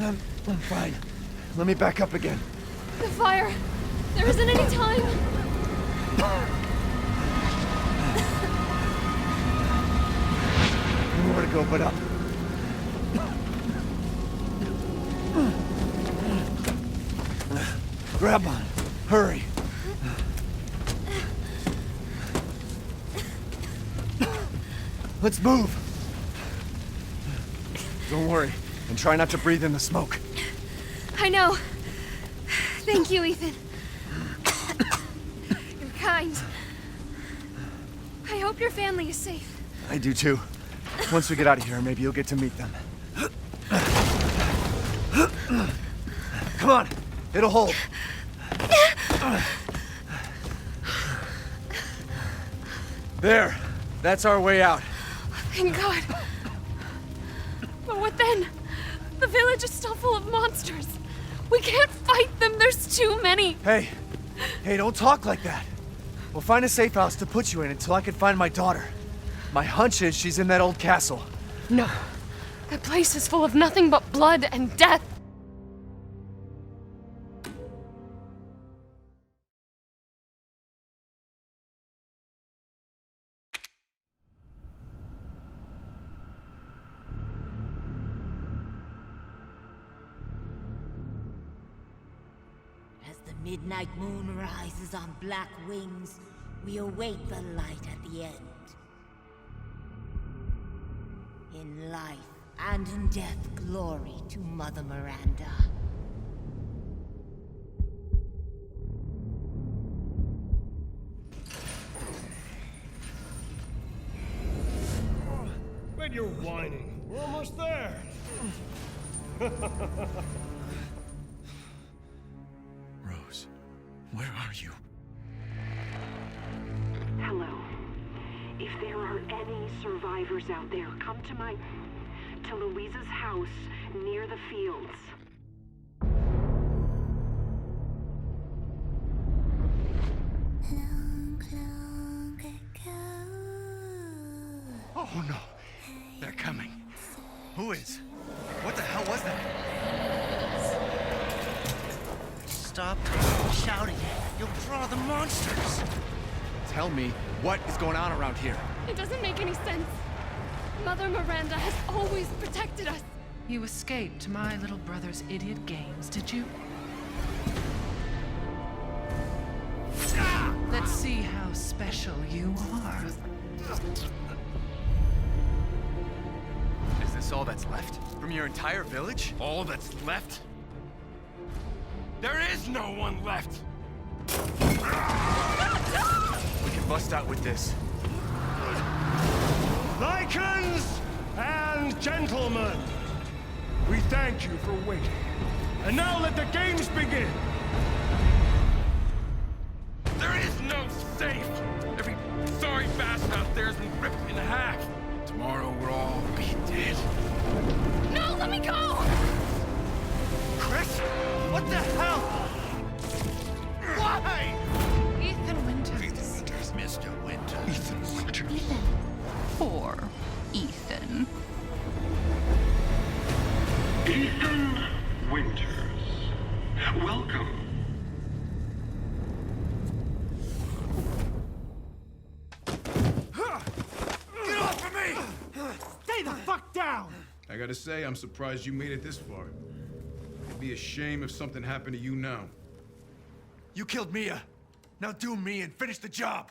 I'm fine. Let me back up again. The fire! There isn't any time! Nowhere to go but up. Grab on. Hurry. Let's move. Don't worry, and try not to breathe in the smoke. I know. Thank you, Ethan. You're kind. I hope your family is safe. I do too. Once we get out of here, maybe you'll get to meet them. Come on, it'll hold. There, that's our way out. Thank God. But what then? The village is still full of monsters. We can't fight them, there's too many. Hey, don't talk like that. We'll find a safe house to put you in until I can find my daughter. My hunch is she's in that old castle. No. That place is full of nothing but blood and death. As the midnight moon rises on black wings, we await the light at the end. In life and in death, glory to Mother Miranda. Quit your whining. We're almost there. Rose, where are you? Hello. If there are any survivors out there, come to Louisa's house near the fields. Oh no, they're coming. Who is? What the hell was that? Stop shouting. You'll draw the monsters. Tell me, what is going on around here? It doesn't make any sense. Mother Miranda has always protected us. You escaped my little brother's idiot games, did you? Let's see how special you are. Is this all that's left? From your entire village? All that's left? There is no one left! We can bust out with this. Lycans and gentlemen, we thank you for waiting. And now let the games begin! There is no safe! Every sorry bastard out there has been ripped in half. Tomorrow we'll all be dead. No, let me go! Chris? What the hell? Why? Ethan Winters. Mr. Winter. Ethan Winter. Poor Ethan. Ethan Winters. Welcome. Get off of me! Stay the fuck down! I gotta say, I'm surprised you made it this far. It'd be a shame if something happened to you now. You killed Mia. Now do me and finish the job.